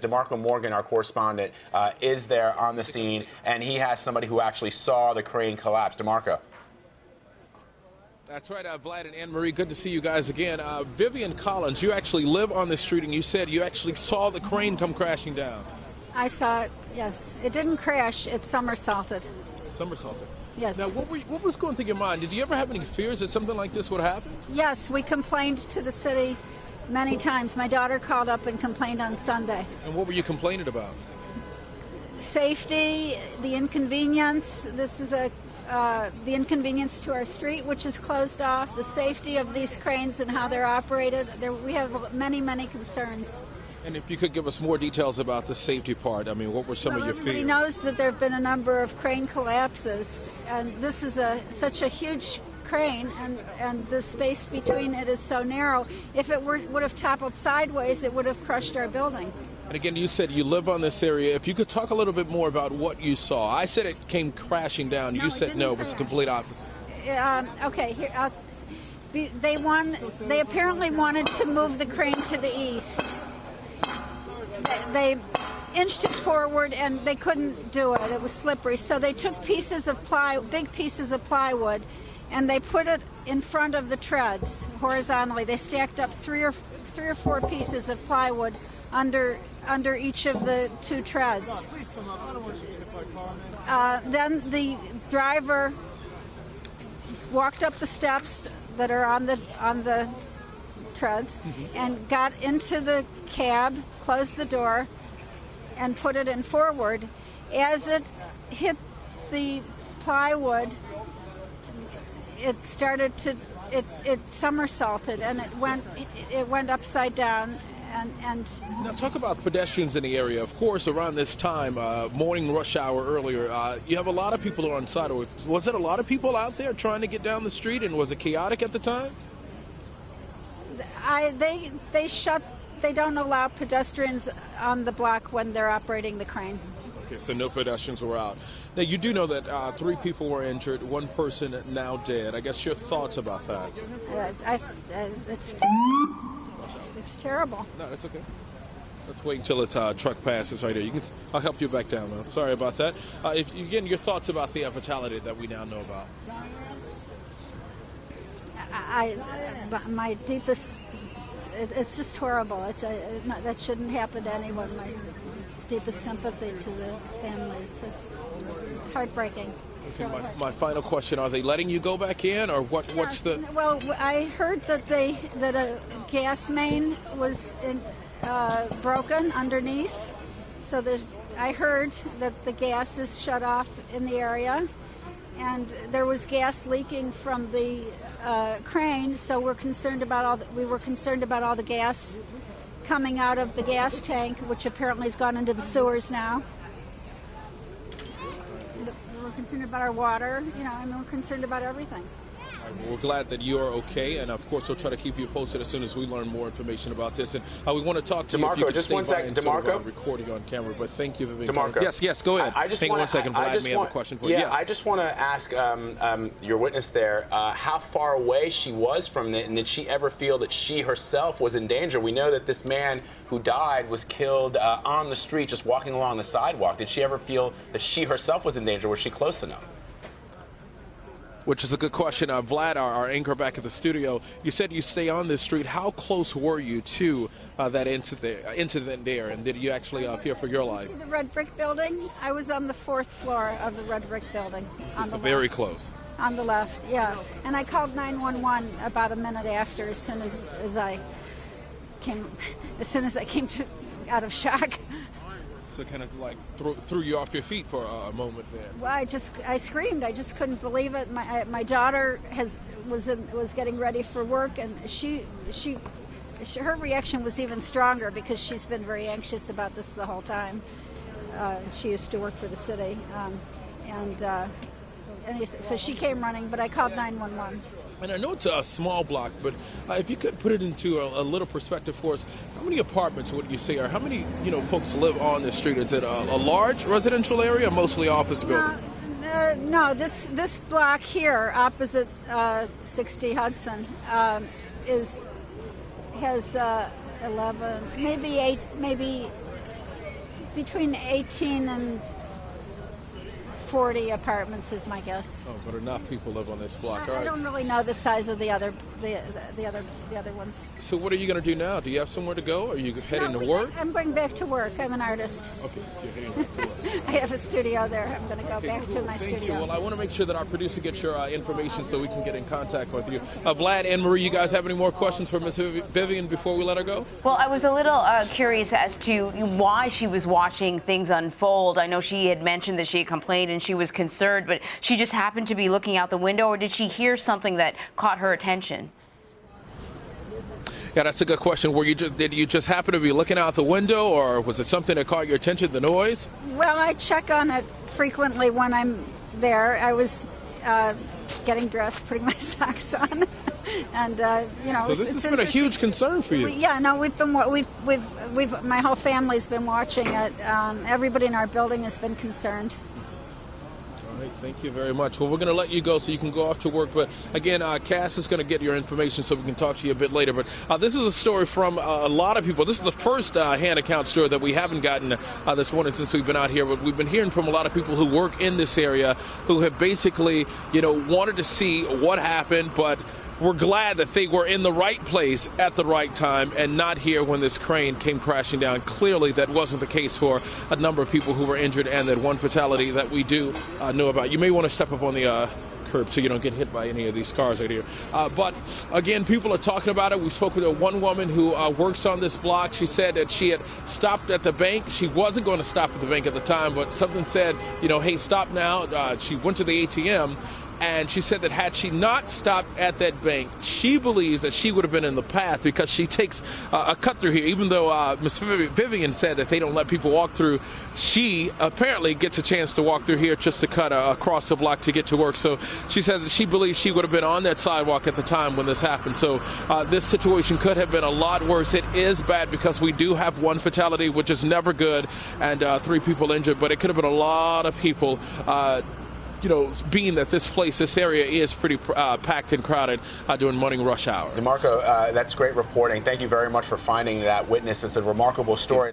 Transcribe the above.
Demarco Morgan, our correspondent, is there on the scene, and he has somebody who actually saw the crane collapse. Demarco. That's right, Vlad and Anne-Marie, good to see you guys again. Vivian Collins, you actually live on this street, and you said you actually saw the crane come crashing down. I saw it, yes. It didn't crash, it somersaulted. Somersaulted? Yes. Now, what was going through your mind? Did you ever have any fears that something like this would happen? Yes, we complained to the city many times. My daughter called up and complained on Sunday. And what were you complaining about? Safety, the inconvenience. This is the inconvenience to our street, which is closed off, the safety of these cranes and how they're operated. We have many, many concerns. And if you could give us more details about the safety part, I mean, what were some of your fears? Everybody knows that there have been a number of crane collapses, and this is such a huge crane, and the space between it is so narrow. If it would have toppled sideways, it would have crushed our building. And again, you said you live on this area. If you could talk a little bit more about what you saw. I said it came crashing down. No, you said no, it was the complete opposite. Okay, here, they apparently wanted to move the crane to the east. They inched it forward, and they couldn't do it. It was slippery. So they took big pieces of plywood, and they put it in front of the treads horizontally. They stacked up three or four pieces of plywood under each of the two treads. Then the driver walked up the steps that are on the treads and got into the cab, closed the door, and put it in forward. As it hit the plywood, it started to it somersaulted, and it went upside down. And now talk about pedestrians in the area. Of course, around this time, morning rush hour earlier, you have a lot of people on sidewalks. Was it a lot of people out there trying to get down the street, and was it chaotic at the time? They don't allow pedestrians on the block when they're operating the crane. Okay, so no pedestrians were out. Now, you do know that 3 people were injured, 1 person now dead. I guess your thoughts about that? It's terrible. No, that's okay. Let's wait until its truck passes right here. I'll help you back down, man. Sorry about that. Again, your thoughts about the fatality that we now know about. My deepest, it's just horrible. That shouldn't happen to anyone. My deepest sympathy to the families. It's heartbreaking. Okay, my final question: are they letting you go back in, or what's the? Well, I heard that a gas main was broken underneath. So I heard that the gas is shut off in the area, and there was gas leaking from the crane. So we were concerned about all the gas coming out of the gas tank, which apparently has gone into the sewers now. We're concerned about our water, we're concerned about everything. We're glad that you are okay, and of course we'll try to keep you posted as soon as we learn more information about this. And we want to talk to Demarco, you. just 1 second. Demarco, recording on camera. But thank you, Vivian. Demarco. Yes, go ahead. Hang on 1 second. Vlad may have a question for you. Yeah, yes. I just want to ask your witness there how far away she was from it, and did she ever feel that she herself was in danger? We know that this man who died was killed on the street, just walking along the sidewalk. Did she ever feel that she herself was in danger? Was she close enough? Which is a good question. Vlad, our anchor back at the studio, you said you stay on this street. How close were you to that incident there, and did you actually fear for your life? The red brick building? I was on the 4th floor of the red brick building. So very close. On the left, yeah. And I called 911 about a minute after, as soon as I came out of shock. So kind of like threw you off your feet for a moment there. Well, I screamed. I just couldn't believe it. My daughter was getting ready for work, and her reaction was even stronger because she's been very anxious about this the whole time. She used to work for the city, so she came running. But I called 911. And I know it's a small block, but if you could put it into a little perspective for us, how many apartments would you say, or how many folks live on this street? Is it a large residential area, or mostly office building? No, this block here, opposite 60 Hudson, has 11, maybe between 18 and 40 apartments is my guess. Oh, but enough people live on this block. All I right. don't really know the size of the other ones. So what are you going to do now? Do you have somewhere to go? Are you heading to work? I'm going back to work. I'm an artist. Okay, so you're heading back to work. I have a studio there. I'm going to go Okay, back cool. to my Thank studio. you. Well, I want to make sure that our producer gets your information so we can get in contact with you. Vlad and Marie, you guys have any more questions for Miss Vivian before we let her go? Well, I was a little curious as to why she was watching things unfold. I know she had mentioned that she had complained and she was concerned, but she just happened to be looking out the window, or did she hear something that caught her attention? Yeah, that's a good question. Did you just happen to be looking out the window, or was it something that caught your attention, the noise? Well, I check on it frequently when I'm there. I was getting dressed, putting my socks on, and So this has been a huge concern for you. My whole family's been watching it. Everybody in our building has been concerned. All right, thank you very much. Well, we're going to let you go so you can go off to work. But again, Cass is going to get your information so we can talk to you a bit later. But this is a story from a lot of people. This is the first hand account story that we haven't gotten this morning since we've been out here. But we've been hearing from a lot of people who work in this area who have basically, wanted to see what happened, but we're glad that they were in the right place at the right time and not here when this crane came crashing down. Clearly, that wasn't the case for a number of people who were injured, and that one fatality that we do know about. You may want to step up on the curb so you don't get hit by any of these cars right here. But again, people are talking about it. We spoke with one woman who works on this block. She said that she had stopped at the bank. She wasn't going to stop at the bank at the time, but something said, hey, stop now. She went to the ATM. And she said that had she not stopped at that bank, she believes that she would have been in the path because she takes a cut through here. Even though Miss Vivian said that they don't let people walk through, she apparently gets a chance to walk through here just to cut across the block to get to work. So she says that she believes she would have been on that sidewalk at the time when this happened. So this situation could have been a lot worse. It is bad because we do have one fatality, which is never good, and 3 people injured. But it could have been a lot of people being that this area is pretty packed and crowded during morning rush hour. Demarco, that's great reporting. Thank you very much for finding that witness. It's a remarkable story.